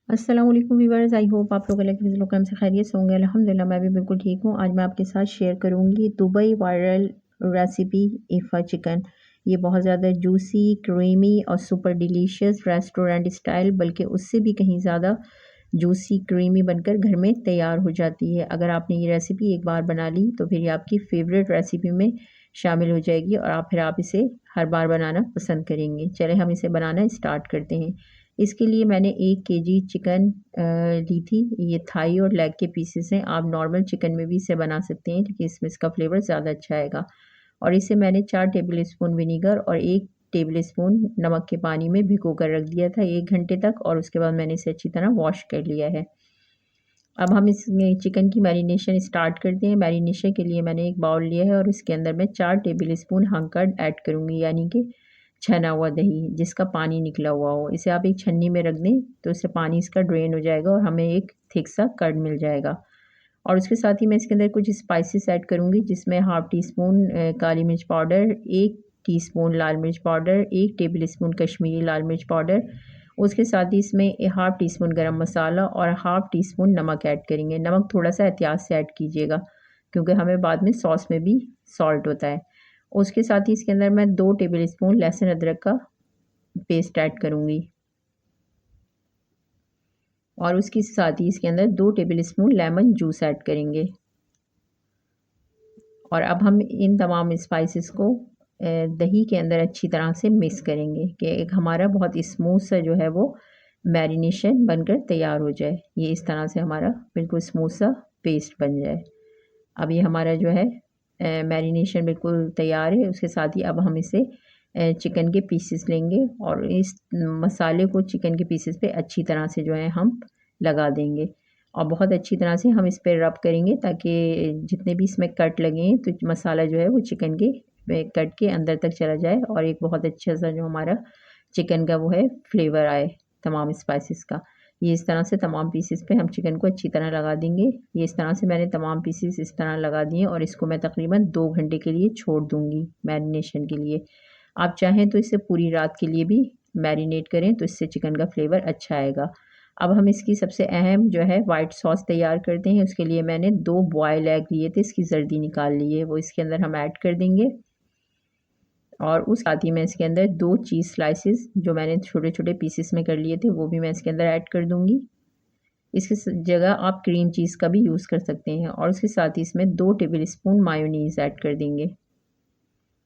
अस्सलाम वालेकुम viewers, I hope आप लोग अलग लोग से खैरियत से होंगे। अल्हम्दुलिल्लाह मैं भी बिल्कुल ठीक हूँ। आज मैं आपके साथ शेयर करूँगी दुबई वायरल रेसिपी ईफ़ा चिकन। ये बहुत ज़्यादा जूसी, क्रीमी और सुपर डिलीशियस रेस्टोरेंट स्टाइल, बल्कि उससे भी कहीं ज़्यादा जूसी क्रीमी बनकर घर में तैयार हो जाती है। अगर आपने ये रेसिपी एक बार बना ली तो फिर ये आपकी फ़ेवरेट रेसिपी में शामिल हो जाएगी और आप इसे हर बार बनाना पसंद करेंगे। चलें हम इसे बनाना स्टार्ट करते हैं। इसके लिए मैंने 1 केजी चिकन ली थी। ये थाई और लेग के पीसेस हैं। आप नॉर्मल चिकन में भी इसे बना सकते हैं, लेकिन इसमें इसका फ्लेवर ज़्यादा अच्छा आएगा। और इसे मैंने 4 टेबल स्पून विनीगर और 1 टेबल स्पून नमक के पानी में भिगो कर रख दिया था 1 घंटे तक, और उसके बाद मैंने इसे अच्छी तरह वॉश कर लिया है। अब हम इसमें चिकन की मैरिनेशन स्टार्ट करते हैं। मैरिनेशन के लिए मैंने एक बाउल लिया है और इसके अंदर मैं 4 टेबल स्पून हंकर्ड ऐड करूँगी, यानी कि छना हुआ दही जिसका पानी निकला हुआ हो। इसे आप एक छन्नी में रख दें तो इससे पानी इसका ड्रेन हो जाएगा और हमें एक थिक सा कर्ड मिल जाएगा। और उसके साथ ही मैं इसके अंदर कुछ स्पाइसेस ऐड करूँगी, जिसमें हाफ़ टी स्पून काली मिर्च पाउडर, 1 टीस्पून लाल मिर्च पाउडर, 1 टेबल स्पून कश्मीरी लाल मिर्च पाउडर। उसके साथ ही इसमें हाफ़ टी स्पून गरम मसाला और हाफ़ टी स्पून नमक ऐड करेंगे। नमक थोड़ा-सा एहतियात से ऐड कीजिएगा, क्योंकि हमें बाद में सॉस में भी सॉल्ट होता है। उसके साथ ही इसके अंदर मैं 2 टेबल स्पून लहसुन अदरक का पेस्ट ऐड करूँगी और उसके साथ ही इसके अंदर 2 table spoon lemon juice add करेंगे। और अब हम इन तमाम स्पाइसेस को दही के अंदर अच्छी तरह से मिक्स करेंगे कि एक हमारा बहुत स्मूथ सा जो है वो मैरिनेशन बनकर तैयार हो जाए। ये इस तरह से हमारा बिल्कुल स्मूथ सा पेस्ट बन जाए। अब ये हमारा जो है मैरिनेशन बिल्कुल तैयार है। उसके साथ ही अब हम इसे चिकन के पीसेस लेंगे और इस मसाले को चिकन के पीसेस पे अच्छी तरह से जो है हम लगा देंगे और बहुत अच्छी तरह से हम इस पे रब करेंगे, ताकि जितने भी इसमें कट लगे हैं तो मसाला जो है वो चिकन के कट के अंदर तक चला जाए और एक बहुत अच्छा सा जो हमारा चिकन का वो है फ्लेवर आए तमाम स्पाइसेस का। ये इस तरह से तमाम पीसेस पे हम चिकन को अच्छी तरह लगा देंगे। ये इस तरह से मैंने तमाम पीसेस इस तरह लगा दिए और इसको मैं तकरीबन 2 घंटे के लिए छोड़ दूँगी मैरिनेशन के लिए। आप चाहें तो इसे पूरी रात के लिए भी मैरिनेट करें तो इससे चिकन का फ्लेवर अच्छा आएगा। अब हम इसकी सबसे अहम जो है वाइट सॉस तैयार करते हैं। उसके लिए मैंने 2 बॉयल एग लिए थे, इसकी जर्दी निकाल ली है, वो इसके अंदर हम ऐड कर देंगे। और उस साथ ही मैं इसके अंदर 2 चीज़ स्लाइसेस जो मैंने छोटे-छोटे पीसेस में कर लिए थे वो भी मैं इसके अंदर ऐड कर दूँगी। इसकी जगह आप क्रीम चीज़ का भी यूज़ कर सकते हैं और उसके साथ ही इसमें 2 टेबल स्पून मायोनीज़ ऐड कर देंगे।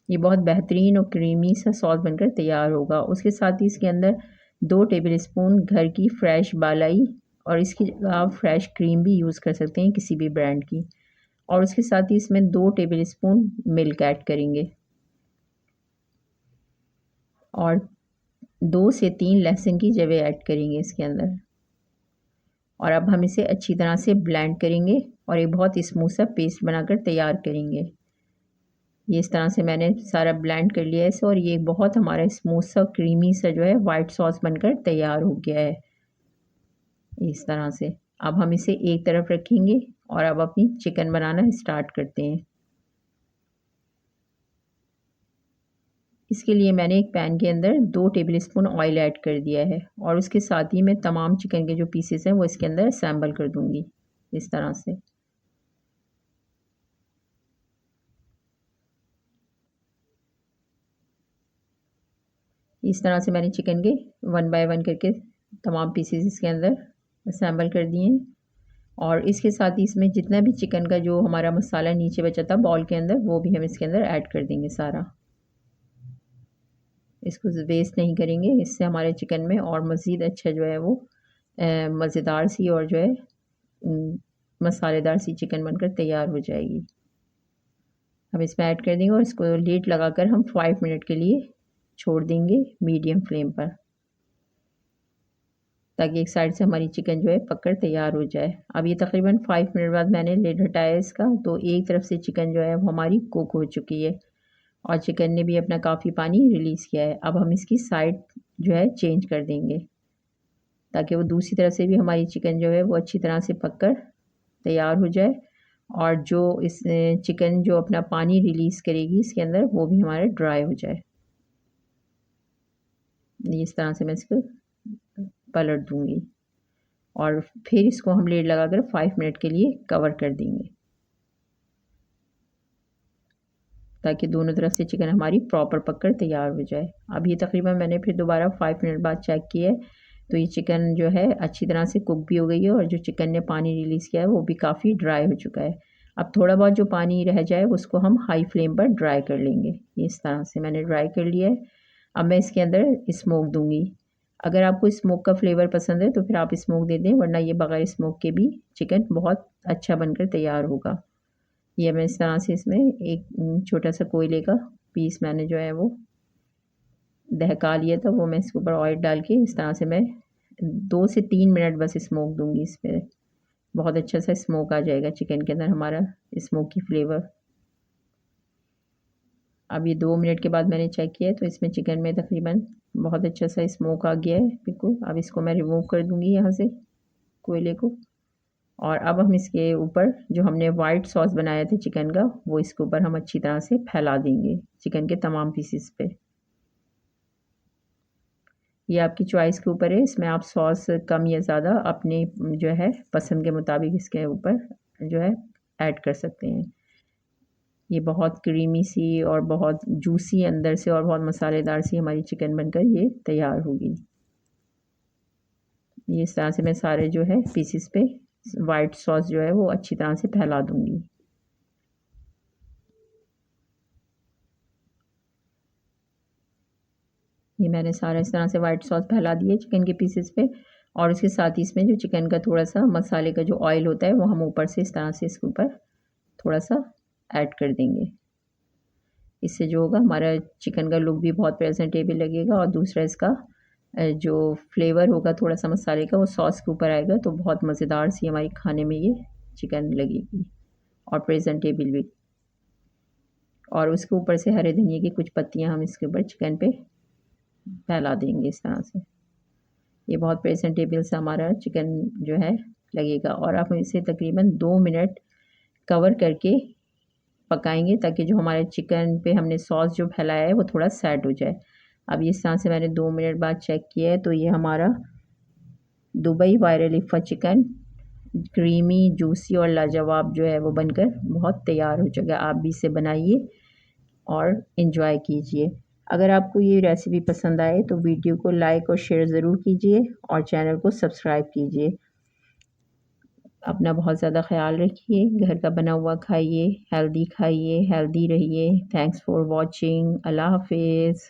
ये बहुत बेहतरीन और क्रीमी सा सॉस बनकर तैयार होगा। उसके साथ ही इसके अंदर 2 टेबल स्पून घर की फ्रेश बालाई और इसकी जगह आप फ्रेश क्रीम भी यूज़ कर सकते हैं किसी भी ब्रांड की। और उसके साथ ही इसमें 2 टेबल स्पून मिल्क ऐड करेंगे और 2 से 3 लहसुन की जवें ऐड करेंगे इसके अंदर। और अब हम इसे अच्छी तरह से ब्लेंड करेंगे और एक बहुत स्मूथ सा पेस्ट बनाकर तैयार करेंगे। ये इस तरह से मैंने सारा ब्लेंड कर लिया है इसे और ये बहुत हमारा स्मूथ सा क्रीमी सा जो है वाइट सॉस बनकर तैयार हो गया है इस तरह से। अब हम इसे एक तरफ रखेंगे और अब अपनी चिकन बनाना स्टार्ट करते हैं। इसके लिए मैंने एक पैन के अंदर 2 टेबल स्पून ऑयल ऐड कर दिया है और उसके साथ ही मैं तमाम चिकन के जो पीसेस हैं वो इसके अंदर असेंबल कर दूंगी इस तरह से। इस तरह से मैंने चिकन के 1 बाय 1 करके तमाम पीसेस इसके अंदर असेंबल कर दिए हैं। और इसके साथ ही इसमें जितना भी चिकन का जो हमारा मसाला नीचे बचा था बाउल के अंदर वो भी हम इसके अंदर ऐड कर देंगे सारा। इसको वेस्ट नहीं करेंगे, इससे हमारे चिकन में और मज़ीद अच्छा जो है वो मज़ेदार सी और जो है मसालेदार सी चिकन बनकर तैयार हो जाएगी। हम इसमें ऐड कर देंगे और इसको लीड लगाकर हम 5 मिनट के लिए छोड़ देंगे मीडियम फ्लेम पर, ताकि एक साइड से हमारी चिकन जो है पककर तैयार हो जाए। अब ये तकरीबन 5 मिनट बाद मैंने लिड हटाया इसका, तो एक तरफ से चिकन जो है वो हमारी कुक हो चुकी है और चिकन ने भी अपना काफ़ी पानी रिलीज़ किया है। अब हम इसकी साइड जो है चेंज कर देंगे, ताकि वो दूसरी तरफ से भी हमारी चिकन जो है वो अच्छी तरह से पककर तैयार हो जाए और जो इस चिकन जो अपना पानी रिलीज़ करेगी इसके अंदर वो भी हमारा ड्राई हो जाए। इस तरह से मैं इसको पलट दूँगी और फिर इसको हम लीड लगाकर 5 मिनट के लिए कवर कर देंगे, ताकि दोनों तरफ से चिकन हमारी प्रॉपर पककर तैयार हो जाए। अब ये तकरीबन मैंने फिर दोबारा 5 मिनट बाद चेक किया है, तो ये चिकन जो है अच्छी तरह से कुक भी हो गई है और जो चिकन ने पानी रिलीज़ किया है वो भी काफ़ी ड्राई हो चुका है। अब थोड़ा बहुत जो पानी रह जाए उसको हम हाई फ्लेम पर ड्राई कर लेंगे। इस तरह से मैंने ड्राई कर लिया है। अब मैं इसके अंदर स्मोक दूँगी। अगर आपको स्मोक का फ्लेवर पसंद है तो फिर आप स्मोक दे दें, वरना ये बगैर स्मोक के भी चिकन बहुत अच्छा बनकर तैयार होगा। ये मैं इस तरह से इसमें एक छोटा सा कोयले का पीस मैंने जो है वो दहका लिया था, वो मैं इसके ऊपर ऑयल डाल के इस तरह से मैं 2 से 3 मिनट बस स्मोक दूँगी इस पे। बहुत अच्छा सा स्मोक आ जाएगा चिकन के अंदर हमारा, स्मोकी फ्लेवर। अब ये 2 मिनट के बाद मैंने चेक किया है तो इसमें चिकन में तकरीबन बहुत अच्छा सा स्मोक आ गया है बिल्कुल। अब इसको मैं रिमूव कर दूँगी यहाँ से कोयले को, और अब हम इसके ऊपर जो हमने वाइट सॉस बनाया था चिकन का, वो इसके ऊपर हम अच्छी तरह से फैला देंगे चिकन के तमाम पीसेस पे। ये आपकी चॉइस के ऊपर है, इसमें आप सॉस कम या ज़्यादा अपने जो है पसंद के मुताबिक इसके ऊपर जो है ऐड कर सकते हैं। ये बहुत क्रीमी सी और बहुत जूसी अंदर से और बहुत मसालेदार सी हमारी चिकन बनकर ये तैयार होगी। ये इस तरह से मैं सारे जो है पीसेस पे वाइट सॉस जो है वो अच्छी तरह से फैला दूँगी। ये मैंने सारा इस तरह से वाइट सॉस फैला दिया चिकन के पीसेस पे, और उसके साथ ही इसमें जो चिकन का थोड़ा-सा मसाले का जो ऑयल होता है वो हम ऊपर से इस तरह से इसके ऊपर थोड़ा-सा ऐड कर देंगे। इससे जो होगा हमारा चिकन का लुक भी बहुत प्रेजेंटेबल लगेगा, और दूसरा इसका जो फ्लेवर होगा थोड़ा-सा मसाले का वो सॉस के ऊपर आएगा, तो बहुत मज़ेदार सी हमारी खाने में ये चिकन लगेगी और प्रेजेंटेबल भी। और उसके ऊपर से हरे धनिये की कुछ पत्तियाँ हम इसके ऊपर चिकन पे फैला देंगे इस तरह से। ये बहुत प्रेजेंटेबल सा हमारा चिकन जो है लगेगा, और अब हम इसे तकरीबन 2 मिनट कवर करके पकाएंगे, ताकि जो हमारे चिकन पे हमने सॉस जो फैलाया है वो थोड़ा सेट हो जाए। अब इस तरह से मैंने 2 मिनट बाद चेक किया है, तो ये हमारा दुबई वायरल इफ़ा चिकन क्रीमी, जूसी और लाजवाब जो है वो बनकर बहुत तैयार हो चुका है। आप भी इसे बनाइए और इन्जॉय कीजिए। अगर आपको ये रेसिपी पसंद आए तो वीडियो को लाइक और शेयर ज़रूर कीजिए और चैनल को सब्सक्राइब कीजिए। अपना बहुत ज़्यादा ख़्याल रखिए, घर का बना हुआ खाइए, हेल्दी रहिए। Thanks for watching. अल्लाह हाफ़िज़।